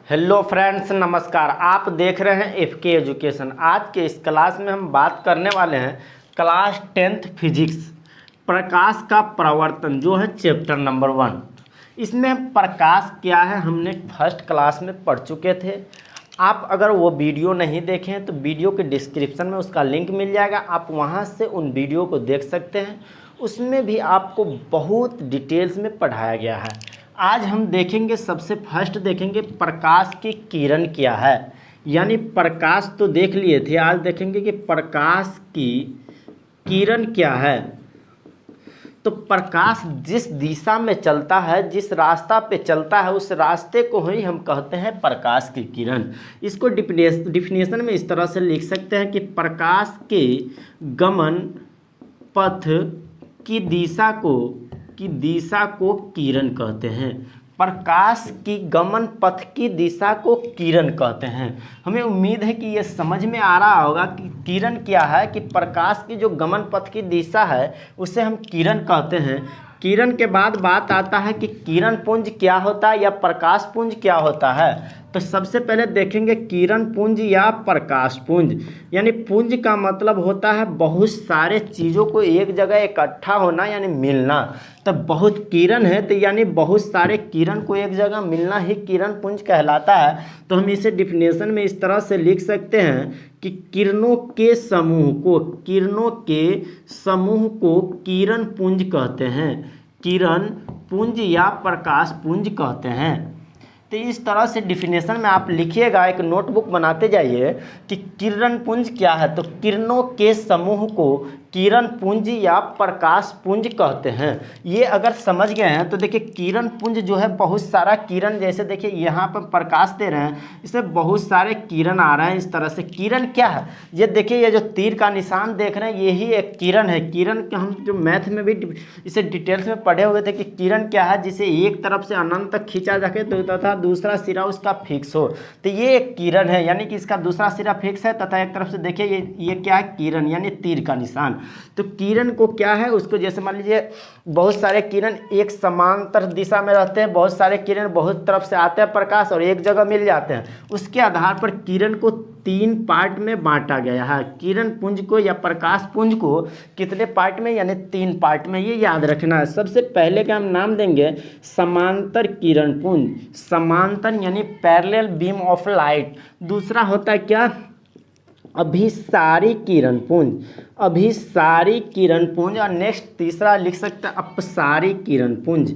Hello friends, नमस्कार। आप देख रहे हैं एफके एजुकेशन। आज के इस क्लास में हम बात करने वाले हैं क्लास 10th फिजिक्स प्रकाश का प्रवर्तन, जो है चैप्टर नंबर 1। इसमें प्रकाश क्या है हमने फर्स्ट क्लास में पढ़ चुके थे। आप अगर वो वीडियो नहीं देखें तो वीडियो के डिस्क्रिप्शन में उसका लिंक मिल जाएगा, आप वहाँ से उन वीडियो को देख सकते हैं। उसमें भी आपको बहुत डिटेल्स में पढ़ाया गया है। आज हम देखेंगे, सबसे फर्स्ट देखेंगे प्रकाश की किरण क्या है। यानी प्रकाश तो देख लिए थे, आज देखेंगे कि प्रकाश की किरण क्या है। तो प्रकाश जिस दिशा में चलता है, जिस रास्ता पे चलता है, उस रास्ते को ही हम कहते हैं प्रकाश की किरण। इसको डिफिनेशन में इस तरह से लिख सकते हैं कि प्रकाश के गमन पथ की दिशा को किरण कहते हैं। प्रकाश की गमन पथ की दिशा को किरण कहते हैं। हमें उम्मीद है कि ये समझ में आ रहा होगा कि किरण क्या है, कि प्रकाश की जो गमन पथ की दिशा है उसे हम किरण कहते हैं। किरण के बाद बात आता है कि किरण पुंज क्या होता है या प्रकाश पुंज क्या होता है। तो सबसे पहले देखेंगे किरण पुंज या प्रकाश पुंज। यानी पुंज का मतलब होता है बहुत सारे चीज़ों को एक जगह इकट्ठा होना, यानी मिलना। तो बहुत किरण है तो यानी बहुत सारे किरण को एक जगह मिलना ही किरण पुंज कहलाता है। तो हम इसे डिफिनेशन में इस तरह से लिख सकते हैं कि किरणों के समूह को किरण पुंज कहते हैं। किरण पुंज या प्रकाश पुंज कहते हैं। तो इस तरह से डिफिनेशन में आप लिखिएगा, एक नोटबुक बनाते जाइए कि किरण पुंज क्या है। तो किरणों के समूह को किरण पुंज या प्रकाश पुंज कहते हैं। ये अगर समझ गए हैं तो देखिए किरण पुंज जो है बहुत सारा किरण, जैसे देखिए यहाँ पर प्रकाश दे रहे हैं, इसमें बहुत सारे किरण आ रहे हैं। इस तरह से किरण क्या है, ये देखिए, ये जो तीर का निशान देख रहे हैं यही एक किरण है। किरण के हम जो मैथ में भी इसे डिटेल्स में पढ़े हुए थे कि किरण क्या है, जिसे एक तरफ से अनंत तक खींचा जाके तो तथा दूसरा सिरा उसका फिक्स हो, तो ये एक किरण है। यानी कि इसका दूसरा सिरा फिक्स है तथा एक तरफ से देखिए ये क्या है, किरण यानी तीर का निशान। तो किरण को क्या है, उसको जैसे मान लीजिए बहुत सारे किरण एक समांतर दिशा में रहते हैं, बहुत सारे किरण बहुत तरफ से आते हैं प्रकाश और एक जगह मिल जाते हैं। उसके आधार पर किरण को 3 पार्ट में बांटा गया है। किरण पुंज को या प्रकाश पुंज को कितने पार्ट में, यानी 3 पार्ट में, ये याद रखना है। सबसे पहले का हम नाम देंगे समांतर किरण पुंज। समांतर यानी पैरेलल बीम ऑफ लाइट। दूसरा होता है क्या, अभिसारी किरण पुंज। अभिसारी किरण पुंज। और नेक्स्ट तीसरा लिख सकते हैं अपसारी किरण पुंज।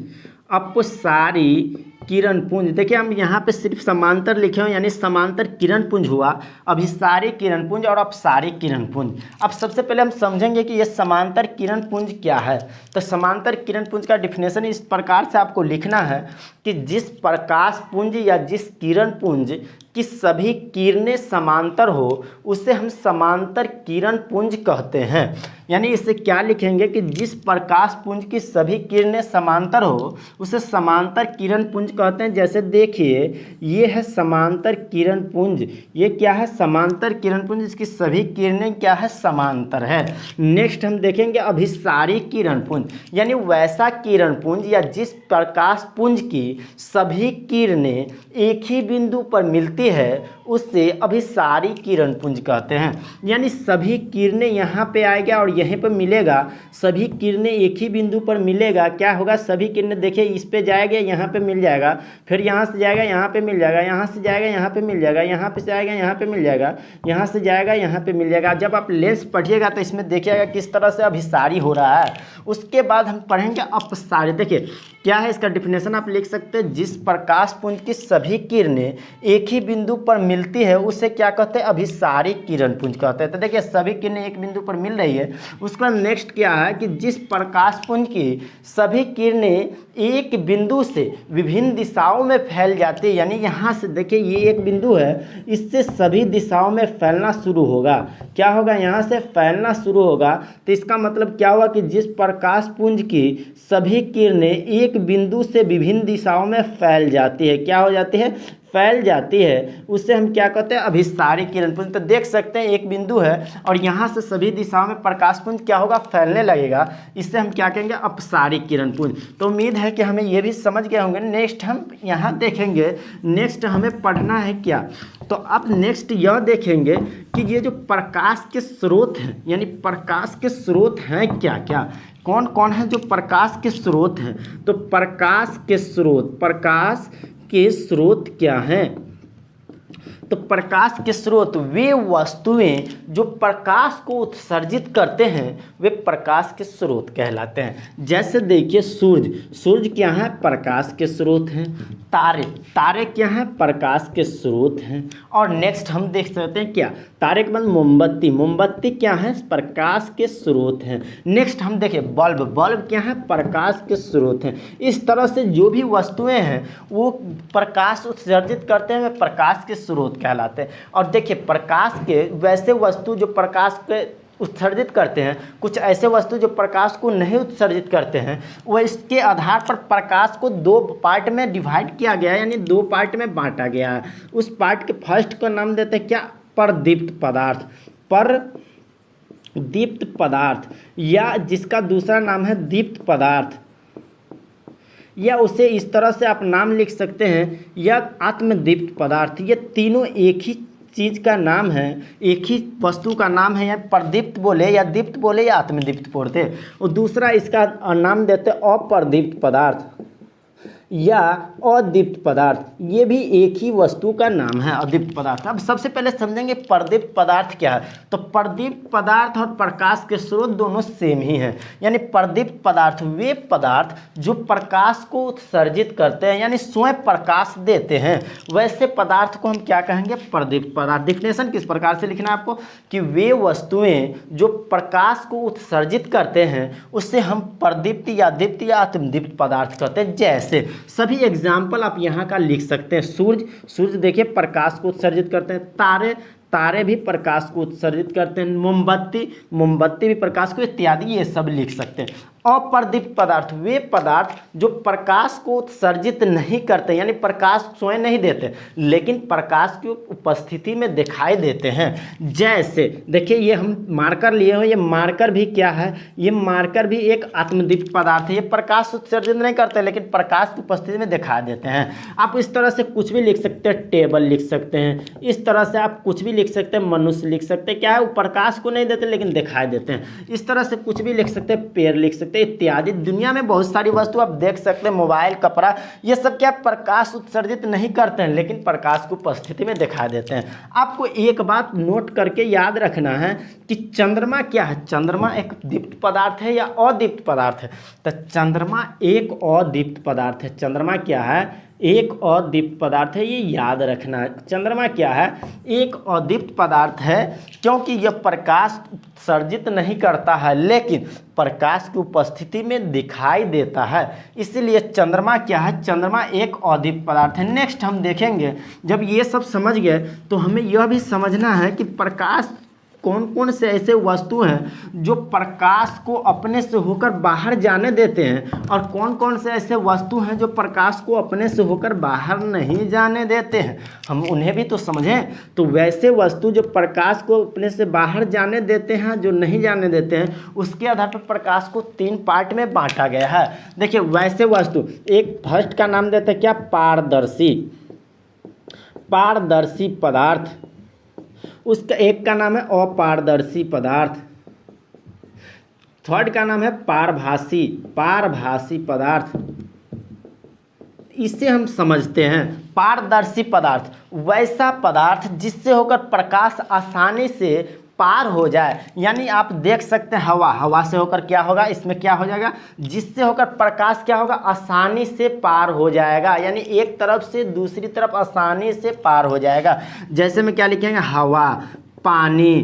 अपसारी किरण पुंज। देखिए हम यहाँ पे सिर्फ समांतर लिखे हुए, यानी समांतर किरण पुंज हुआ, अभिसारी किरण पुंज और अपसारी किरण पुंज। अब सबसे पहले हम समझेंगे कि ये समांतर किरण पुंज क्या है। तो समांतर किरण पुंज का डिफिनेशन इस प्रकार से आपको लिखना है कि जिस प्रकाश पुंज या जिस किरण पुंज कि सभी किरणें समांतर हो उसे हम समांतर किरण पुंज कहते हैं। यानी इसे क्या लिखेंगे कि जिस प्रकाश पुंज की सभी किरणें समांतर हो उसे समांतर किरण पुंज कहते हैं। जैसे देखिए ये है समांतर किरण पुंज, ये क्या है, समांतर किरण पुंज, इसकी सभी किरणें क्या है, समांतर है। नेक्स्ट हम देखेंगे अभिसारी किरण पुंज। यानी वैसा किरण पुंज या जिस प्रकाश पुंज की सभी किरणें एक ही बिंदु पर मिलती है उससे अभिसारी किरण पुंज कहते हैं। यानी सभी किरणें यहाँ पे आएगा और यहीं पे मिलेगा, सभी किरणें एक ही बिंदु पर मिलेगा। क्या होगा, सभी किरणें देखिए इस पे जाएगा, यहाँ पे मिल जाएगा, फिर यहाँ से जाएगा यहाँ पे मिल जाएगा, यहाँ से जाएगा यहाँ पे मिल जाएगा, यहाँ पे से आएगा यहाँ पे मिल जाएगा, यहाँ से जाएगा यहाँ पे मिल जाएगा। जब आप लेंस पढ़िएगा तो इसमें देखिएगा किस तरह से अभिसारी हो रहा है। उसके बाद हम पढ़ेंगे अपसारी। देखिए क्या है इसका डिफिनेशन, आप लिख सकते हैं जिस प्रकाश पुंज की सभी किरणें एक ही बिंदु पर मिलती है उसे क्या कहते हैं, अभिसारी किरण पुंज कहते हैं। तो देखिए सभी किरणें एक बिंदु पर मिल रही है। उसका नेक्स्ट क्या है कि जिस प्रकाश पुंज की सभी किरणें एक बिंदु से विभिन्न दिशाओं में फैल जाती है। यानी यहाँ से देखिए ये एक बिंदु है, इससे सभी दिशाओं में फैलना शुरू होगा। क्या होगा, यहाँ से फैलना शुरू होगा। तो इसका मतलब क्या हुआ कि जिस प्रकाश पुंज की सभी किरणें एक बिंदु से विभिन्न दिशाओं में फैल जाती है, क्या हो जाती है, फैल जाती है उसे हम क्या कहते हैं, अभिसारी किरण पुंज। तो देख सकते हैं एक बिंदु है और यहाँ से सभी दिशाओं में प्रकाश पुंज क्या होगा, फैलने लगेगा, इससे हम क्या कहेंगे, अपसारी किरण पुंज। तो उम्मीद है कि हमें ये भी समझ गए होंगे। नेक्स्ट हम यहाँ देखेंगे, नेक्स्ट हमें पढ़ना है क्या, तो अब नेक्स्ट यह देखेंगे कि ये जो प्रकाश के स्रोत हैं, यानी प्रकाश के स्रोत हैं क्या क्या, कौन कौन है जो प्रकाश के स्रोत हैं। तो प्रकाश के स्रोत क्या हैं। तो प्रकाश के स्रोत वे वस्तुएं जो प्रकाश को उत्सर्जित करते हैं वे प्रकाश के स्रोत कहलाते हैं। जैसे देखिए सूर्य क्या है, प्रकाश के स्रोत हैं। तारे क्या हैं, प्रकाश के स्रोत हैं। और नेक्स्ट हम देख सकते हैं क्या, तारे के बाद मोमबत्ती क्या है, प्रकाश के स्रोत हैं। नेक्स्ट हम देखें बल्ब क्या है, प्रकाश के स्रोत हैं। इस तरह से जो भी वस्तुएं हैं वो प्रकाश उत्सर्जित करते हैं वे प्रकाश के स्रोत कहलाते हैं। और देखिए प्रकाश के वैसे वस्तु जो प्रकाश के उत्सर्जित करते हैं, कुछ ऐसे वस्तु जो प्रकाश को नहीं उत्सर्जित करते हैं, वो इसके आधार पर प्रकाश को दो पार्ट में डिवाइड किया गया है, यानी दो पार्ट में बांटा गया है। उस पार्ट के फर्स्ट का नाम देते हैं क्या, परदीप्त पदार्थ, या जिसका दूसरा नाम है दीप्त पदार्थ, या उसे इस तरह से आप नाम लिख सकते हैं, या आत्मदीप्त पदार्थ। ये तीनों एक ही चीज़ का नाम है, एक ही वस्तु का नाम है, या प्रदीप्त बोले या दीप्त बोले या आत्मदीप्त बोलते। और दूसरा इसका नाम देते अप्रदीप्त पदार्थ या अदीप्त पदार्थ, ये भी एक ही वस्तु का नाम है, अदीप्त पदार्थ। अब सबसे पहले समझेंगे प्रदीप्त पदार्थ क्या है। तो प्रदीप्त पदार्थ और प्रकाश के स्रोत दोनों सेम ही हैं। यानी प्रदीप्त पदार्थ वे पदार्थ जो प्रकाश को उत्सर्जित करते हैं, यानी स्वयं प्रकाश देते हैं, वैसे पदार्थ को हम क्या कहेंगे, प्रदीप्त पदार्थ। डिफिनेशन किस प्रकार से लिखना है आपको, कि वे वस्तुएं जो प्रकाश को उत्सर्जित करते हैं उससे हम प्रदीप्त या दीप्त या आत्मदीप्त पदार्थ कहते हैं। जैसे सभी एग्जाम्पल आप यहाँ का लिख सकते हैं। सूर्य देखिए प्रकाश को उत्सर्जित करते हैं, तारे भी प्रकाश को उत्सर्जित करते हैं, मोमबत्ती भी प्रकाश को, इत्यादि ये सब लिख सकते हैं। अप्रदीप्त पदार्थ वे पदार्थ जो प्रकाश को उत्सर्जित नहीं करते, यानी प्रकाश स्वयं नहीं देते लेकिन प्रकाश की उपस्थिति में दिखाई देते हैं। जैसे देखिए ये हम मार्कर लिए हो, ये मार्कर भी क्या है, ये मार्कर भी एक आत्मदीप्त पदार्थ है। ये प्रकाश उत्सर्जित नहीं करते लेकिन प्रकाश की उपस्थिति में दिखाई देते हैं। आप इस तरह से कुछ भी लिख सकते हैं, टेबल लिख सकते हैं, इस तरह से आप कुछ भी लिख सकते हैं, मनुष्य लिख सकते हैं, क्या है वो प्रकाश को नहीं देते लेकिन दिखाई देते हैं। इस तरह से कुछ भी लिख सकते हैं, पेड़ लिख सकते हैं इत्यादि। दुनिया में बहुत सारी वस्तु आप देख सकते हैं, मोबाइल, कपड़ा, ये सब क्या प्रकाश उत्सर्जित नहीं करते हैं लेकिन प्रकाश की उपस्थिति में दिखाई देते हैं। आपको एक बात नोट करके याद रखना है कि चंद्रमा क्या है, चंद्रमा एक दीप्त पदार्थ है या अदीप्त पदार्थ है। तो चंद्रमा एक अदीप्त पदार्थ है। चंद्रमा क्या है, एक अदीप्त पदार्थ है, ये याद रखना है। चंद्रमा क्या है, एक अदीप्त पदार्थ है क्योंकि यह प्रकाश उत्सर्जित नहीं करता है लेकिन प्रकाश की उपस्थिति में दिखाई देता है, इसीलिए चंद्रमा क्या है, चंद्रमा एक अदीप्त पदार्थ है। नेक्स्ट हम देखेंगे, जब ये सब समझ गए तो हमें यह भी समझना है कि प्रकाश कौन कौन से ऐसे वस्तु हैं जो प्रकाश को अपने से होकर बाहर जाने देते हैं और कौन कौन से ऐसे वस्तु हैं जो प्रकाश को अपने से होकर बाहर नहीं जाने देते हैं, हम उन्हें भी तो समझें। तो वैसे वस्तु जो प्रकाश को अपने से बाहर जाने देते हैं, जो नहीं जाने देते हैं, उसके आधार पर प्रकाश को 3 पार्ट में बांटा गया है। देखिए वैसे वस्तु, एक फर्स्ट का नाम देते हैं क्या, पारदर्शी पदार्थ, उसका एक का नाम है अपारदर्शी पदार्थ, थर्ड का नाम है पारभासी पदार्थ। इससे हम समझते हैं पारदर्शी पदार्थ वैसा पदार्थ जिससे होकर प्रकाश आसानी से पार हो जाए। यानी आप देख सकते हैं हवा से होकर क्या होगा, इसमें क्या हो जाएगा, जिससे होकर प्रकाश क्या होगा, आसानी से पार हो जाएगा, यानी एक तरफ से दूसरी तरफ आसानी से पार हो जाएगा। जैसे में क्या लिखेंगे, हवा, पानी,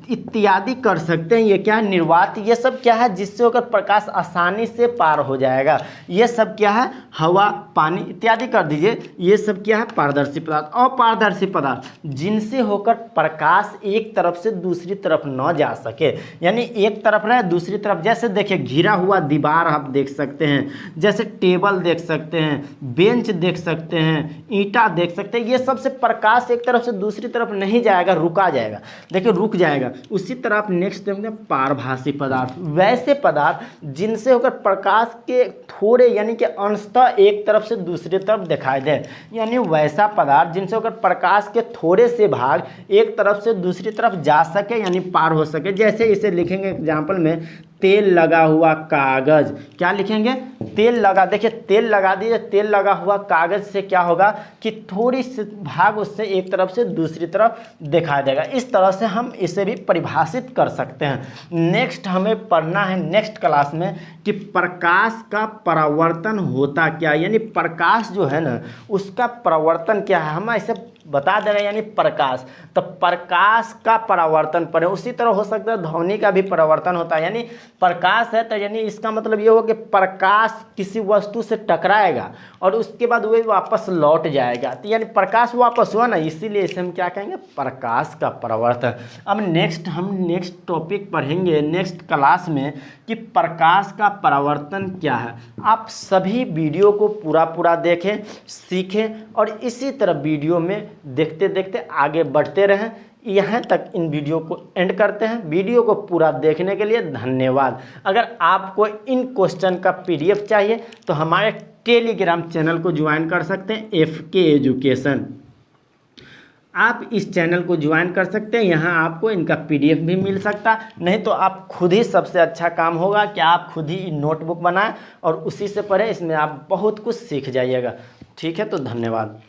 इत्यादि कर सकते हैं। ये क्या है, निर्वात। ये सब क्या है, जिससे होकर प्रकाश आसानी से पार हो जाएगा। ये सब क्या है, हवा, पानी इत्यादि कर दीजिए। ये सब क्या है, पारदर्शी पदार्थ। अपारदर्शी पदार्थ, जिनसे होकर प्रकाश एक तरफ से दूसरी तरफ न जा सके, यानी एक तरफ रहे दूसरी तरफ। जैसे देखिए घिरा हुआ दीवार आप देख सकते हैं, जैसे टेबल देख सकते हैं, बेंच देख सकते हैं, ईंटा देख सकते हैं। ये सबसे प्रकाश एक तरफ से दूसरी तरफ नहीं जाएगा, रुका जाएगा। देखिए रुक जाएगा। उसी तरह आप नेक्स्ट देखते हैं पारभासी पदार्थ, वैसे पदार्थ जिनसे होकर प्रकाश के थोड़े यानी कि अंशतः एक तरफ से दूसरी तरफ दिखाई दे, यानी वैसा पदार्थ जिनसे होकर प्रकाश के थोड़े से भाग एक तरफ से दूसरी तरफ जा सके यानी पार हो सके। जैसे इसे लिखेंगे एग्जाम्पल में, तेल लगा हुआ कागज। क्या लिखेंगे, तेल लगा। देखिए तेल लगा दीजिए, तेल लगा हुआ कागज से क्या होगा कि थोड़ी सी भाग उससे एक तरफ से दूसरी तरफ दिखाई देगा। इस तरह से हम इसे भी परिभाषित कर सकते हैं। नेक्स्ट हमें पढ़ना है नेक्स्ट क्लास में कि प्रकाश का परावर्तन होता क्या, यानी प्रकाश जो है ना उसका परावर्तन क्या है, हम ऐसे बता दे रहे हैं। यानी प्रकाश, तो प्रकाश का परावर्तन पढ़े। उसी तरह हो सकता है ध्वनि का भी परावर्तन होता है। यानी प्रकाश है तो यानी इसका मतलब ये हो कि प्रकाश किसी वस्तु से टकराएगा और उसके बाद वही वापस लौट जाएगा, तो यानी प्रकाश वापस हुआ ना, इसीलिए इसे हम क्या कहेंगे, प्रकाश का परावर्तन। अब हम नेक्स्ट टॉपिक पढ़ेंगे नेक्स्ट क्लास में कि प्रकाश का परावर्तन क्या है। आप सभी वीडियो को पूरा देखें, सीखें और इसी तरह वीडियो में देखते देखते आगे बढ़ते रहें। यहाँ तक इन वीडियो को एंड करते हैं। वीडियो को पूरा देखने के लिए धन्यवाद। अगर आपको इन क्वेश्चन का PDF चाहिए तो हमारे टेलीग्राम चैनल को ज्वाइन कर सकते हैं, FK एजुकेशन। आप इस चैनल को ज्वाइन कर सकते हैं, यहाँ आपको इनका PDF भी मिल सकता। नहीं तो आप खुद ही, सबसे अच्छा काम होगा कि आप खुद ही नोटबुक बनाएं और उसी से पढ़ें। इसमें आप बहुत कुछ सीख जाइएगा। ठीक है, तो धन्यवाद।